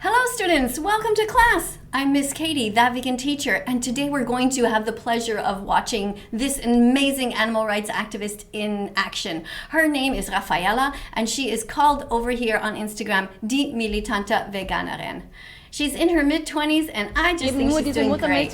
Hello students, welcome to class. I'm Miss Katie, that vegan teacher, and today we're going to have the pleasure of watching this amazing animal rights activist in action. Her name is Rafaela, and she is called over here on Instagram Die militante Veganerin. She's in her mid-20s, and I just think she's doing great.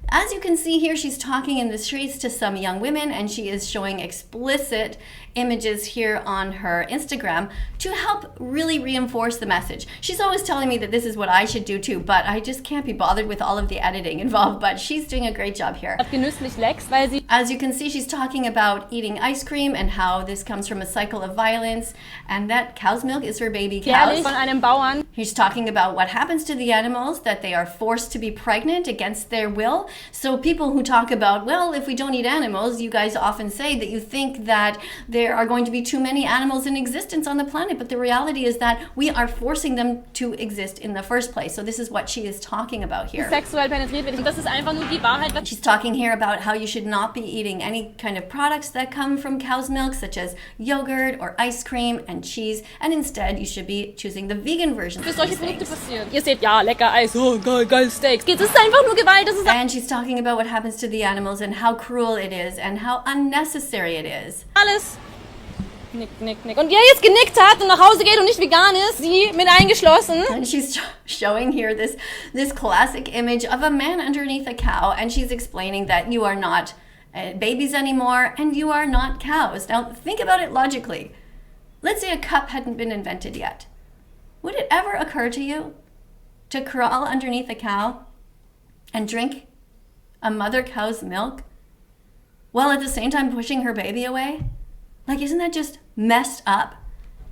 As you can see here, she's talking in the streets to some young women, and she is showing explicit images here on her Instagram to help really reinforce the message. She's always telling me that this is what I should do too, but I just can't be bothered with all of the editing involved, but she's doing a great job here. As you can see, she's talking about eating ice cream and how this comes from a cycle of violence, and that cow's milk is for baby cows. She's talking about what happens to the animals, that they are forced to be pregnant against their will. So people who talk about, well, if we don't eat animals, you guys often say that you think that there are going to be too many animals in existence on the planet, but the reality is that we are forcing them to exist in the first place. So this is what she is talking about here. She's talking here about how you should not be eating any kind of products that come from cow's milk, such as yogurt or ice cream and cheese, and instead you should be choosing the vegan version of these things. Ihr seht, ja, lecker Eis, oh, geil Steaks. Es ist einfach nur Gewalt. And she's talking about what happens to the animals and how cruel it is and how unnecessary it is. Alles. Nick. Und wer jetzt genickt hat und nach Hause geht und nicht vegan ist, sie mit eingeschlossen. And she's showing here this classic image of a man underneath a cow, and she's explaining that you are not babies anymore and you are not cows. Now think about it logically. Let's say a cup hadn't been invented yet. Would it ever occur to you to crawl underneath a cow and drink a mother cow's milk while at the same time pushing her baby away? Like, isn't that just messed up?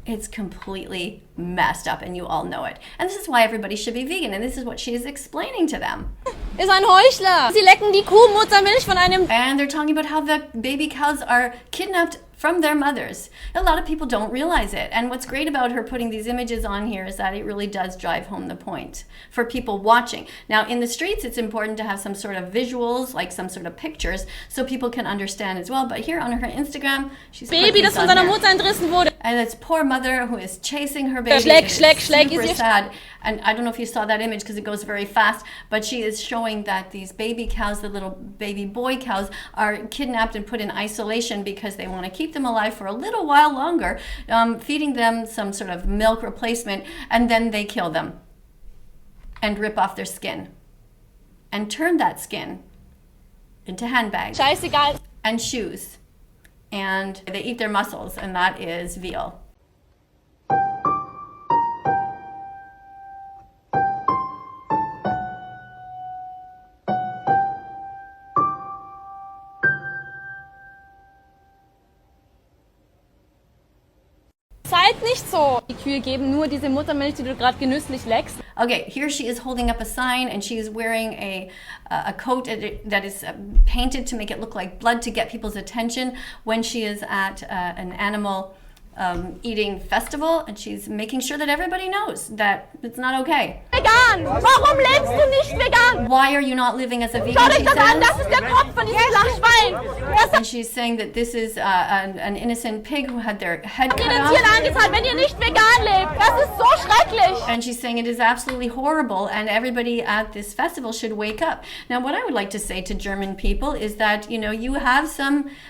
It's completely messed up, and you all know it. And this is why everybody should be vegan, and this is what she is explaining to them. Ist ein Heuchler. Sie lecken die Kuhmuttermilch von einem. And they're talking about how the baby cows are kidnapped from their mothers. A lot of people don't realize it. And what's great about her putting these images on here is that it really does drive home the point for people watching. Now, in the streets, it's important to have some sort of visuals, like some sort of pictures, so people can understand as well. But here on her Instagram, she's Baby, das von seiner Mutter entrissen wurde. And it's poor mother who is chasing her baby. Schleck. Super sad. And I don't know if you saw that image because it goes very fast, but she is showing that these baby cows, the little baby boy cows, are kidnapped and put in isolation because they want to keep them alive for a little while longer, feeding them some sort of milk replacement, and then they kill them and rip off their skin and turn that skin into handbags and shoes, and they eat their muscles, and that is veal. Seid nicht so. Die Kühe geben nur diese Muttermilch, die du gerade genüsslich leckst. Okay, here she is holding up a sign, and she is wearing a coat that is painted to make it look like blood to get people's attention when she is at an animal eating festival, and she's making sure that everybody knows that it's not okay. Vegan! Warum lebst du nicht vegan? Why are you not living as a vegan? Schau dich das an, das ist der Kopf von diesem Lachschwein. And she's saying that this is an innocent pig who had their head cut Tieren off. angezahlt, wenn ihr nicht vegan lebt. Das ist so schrecklich. And she's saying it is absolutely horrible, and everybody at this festival should wake up. Now, what I would like to say to German people is that, you know, you have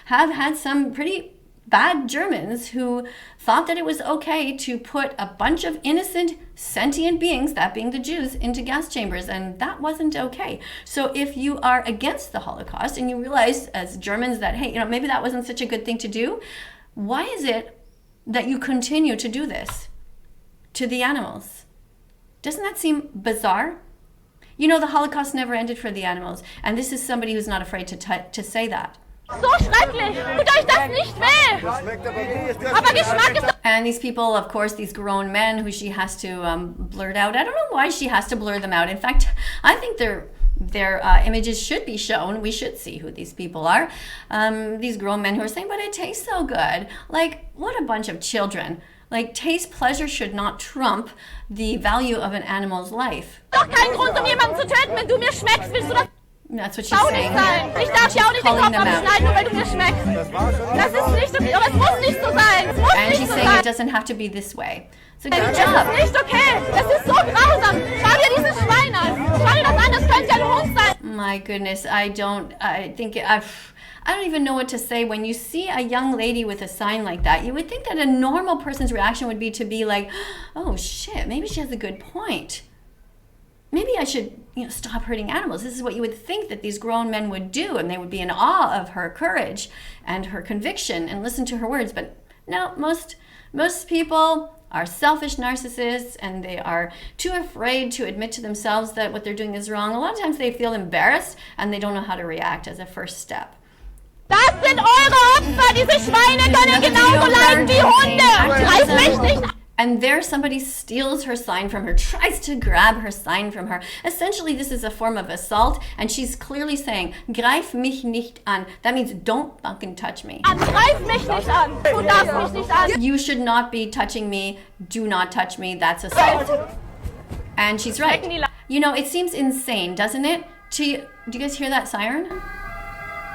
had some pretty bad Germans who thought that it was okay to put a bunch of innocent sentient beings, that being the Jews, into gas chambers, and that wasn't okay. So if you are against the Holocaust and you realize as Germans that, hey, you know, maybe that wasn't such a good thing to do, why is it that you continue to do this to the animals? Doesn't that seem bizarre? You know, the Holocaust never ended for the animals, and this is somebody who's not afraid to say that. So schrecklich. Tut euch das nicht weh. Aber Geschmack ist... And these people, of course, these grown men who she has to blurt out. I don't know why she has to blur them out. In fact, I think their images should be shown. We should see who these people are. These grown men who are saying, but it tastes so good. Like, what a bunch of children. Like, taste pleasure should not trump the value of an animal's life. Doch kein Grund, jemanden zu töten, wenn du mir schmeckst. Willst du das? That's what she's saying. Ich darf dir auch nicht den Kopf abschneiden, nur weil du mir schmeckst. Das ist nicht okay, aber es muss nicht so sein. Es muss And nicht she's so saying sein. it doesn't have to be this way. So good Das job. ist nicht okay. Das ist so grausam. my goodness, I don't even know what to say. When you see a young lady with a sign like that, you would think that a normal person's reaction would be to be like, oh shit, maybe she has a good point. Maybe I should, stop hurting animals. This is what you would think that these grown men would do, and they would be in awe of her courage and her conviction and listen to her words. But no, most people are selfish narcissists, and they are too afraid to admit to themselves that what they're doing is wrong. A lot of times they feel embarrassed and they don't know how to react as a first step. Das sind eure Opfer! Diese Schweine können genauso leiden wie Hunde! Reiß mich nicht! And there somebody steals her sign from her, tries to grab her sign from her. Essentially, this is a form of assault, and she's clearly saying, greif mich nicht an. That means don't fucking touch me. Greif mich nicht an! Du darfst mich nicht an! You should not be touching me. Do not touch me. That's assault. And she's right. It seems insane, doesn't it? Do you guys hear that siren?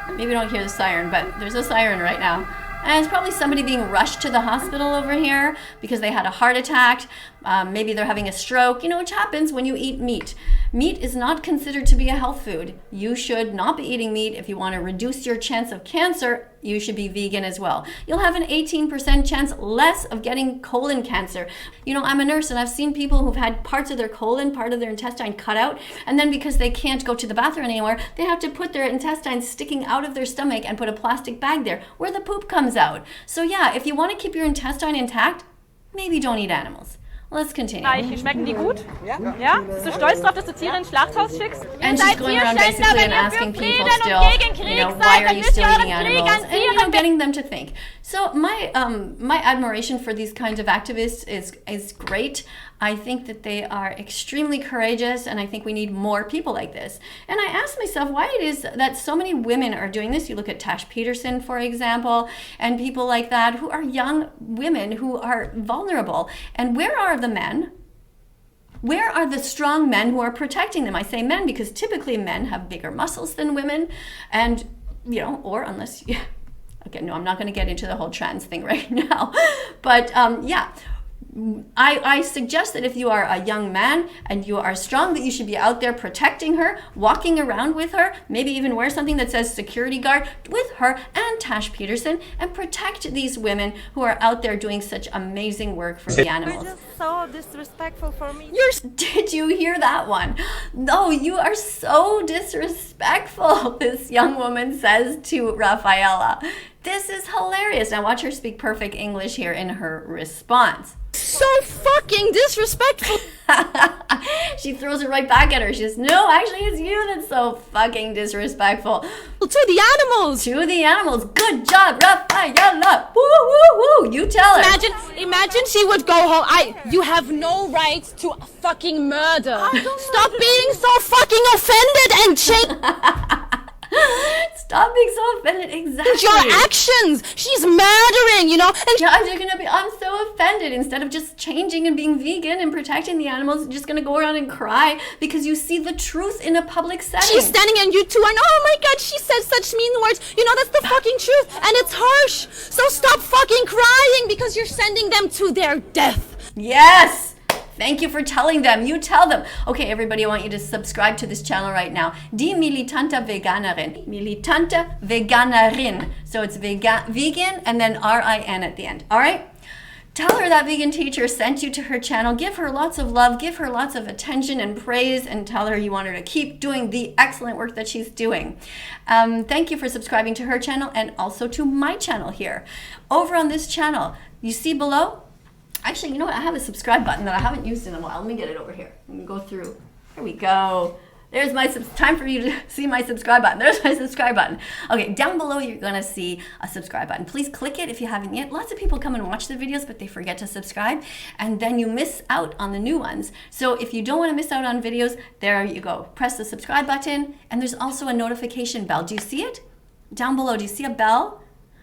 Maybe we don't hear the siren, but there's a siren right now. And it's probably somebody being rushed to the hospital over here because they had a heart attack. Maybe they're having a stroke, which happens when you eat meat. Meat is not considered to be a health food. You should not be eating meat. If you want to reduce your chance of cancer, you should be vegan as well. You'll have an 18% chance less of getting colon cancer. I'm a nurse, and I've seen people who've had parts of their colon, part of their intestine cut out, and then because they can't go to the bathroom anymore, they have to put their intestines sticking out of their stomach and put a plastic bag there where the poop comes out. So yeah, if you want to keep your intestine intact, maybe don't eat animals. Let's continue. Schmecken die gut? Ja? Bist du stolz drauf, dass du Tiere ins Schlachthaus schickst? And she's going around basically and asking people still, why are you still eating animals? And getting them to think. So my admiration for these kinds of activists is great. I think that they are extremely courageous, and I think we need more people like this. And I asked myself why it is that so many women are doing this. You look at Tash Peterson, for example, and people like that who are young women who are vulnerable. And where are the men? Where are the strong men who are protecting them? I say men because typically men have bigger muscles than women, and or unless okay, no, I'm not going to get into the whole trans thing right now, but yeah. I suggest that if you are a young man and you are strong, that you should be out there protecting her, walking around with her, maybe even wear something that says security guard with her and Tash Peterson, and protect these women who are out there doing such amazing work for the animals. You're just so disrespectful for me. Did you hear that one? No, you are so disrespectful, this young woman says to Rafaela. This is hilarious. Now watch her speak perfect English here in her response. So fucking disrespectful. She throws it right back at her. She says, no, actually it's you that's so fucking disrespectful. To the animals. To the animals. Good job, Rafaela. Woo, woo, woo. You tell her. Imagine she would go home. You have no right to fucking murder. Stop being so fucking offended and change. Stop being so offended. Exactly. Your actions. She's murdering, And I'm so offended. Instead of just changing and being vegan and protecting the animals, you're just gonna go around and cry because you see the truth in a public setting. She's standing and you two, and oh my god, she said such mean words. That's the fucking truth, and it's harsh. So stop fucking crying because you're sending them to their death. Yes. Thank you for telling them. You tell them. Okay, everybody, I want you to subscribe to this channel right now. Die militante Veganerin. Militante Veganerin. So it's vegan and then R-I-N at the end. All right? Tell her that vegan teacher sent you to her channel. Give her lots of love. Give her lots of attention and praise, and tell her you want her to keep doing the excellent work that she's doing. Thank you for subscribing to her channel and also to my channel here. Over on this channel, you see below, actually, you know what? I have a subscribe button that I haven't used in a while. Let me get it over here. Let me go through. Here we go. There's my time for you to see my subscribe button. There's my subscribe button. Okay, down below you're gonna see a subscribe button. Please click it if you haven't yet. Lots of people come and watch the videos, but they forget to subscribe, and then you miss out on the new ones. So if you don't want to miss out on videos, there you go. Press the subscribe button, and there's also a notification bell. Do you see it? Down below, do you see a bell?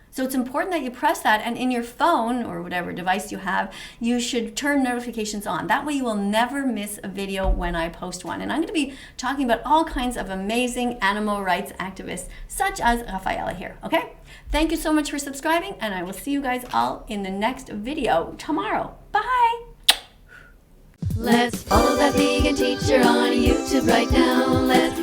So it's important that you press that, and in your phone or whatever device you have, you should turn notifications on. That way you will never miss a video when I post one. And I'm going to be talking about all kinds of amazing animal rights activists, such as Rafaela here, okay? Thank you so much for subscribing, and I will see you guys all in the next video tomorrow. Bye! Let's follow that vegan teacher on YouTube right now. Let's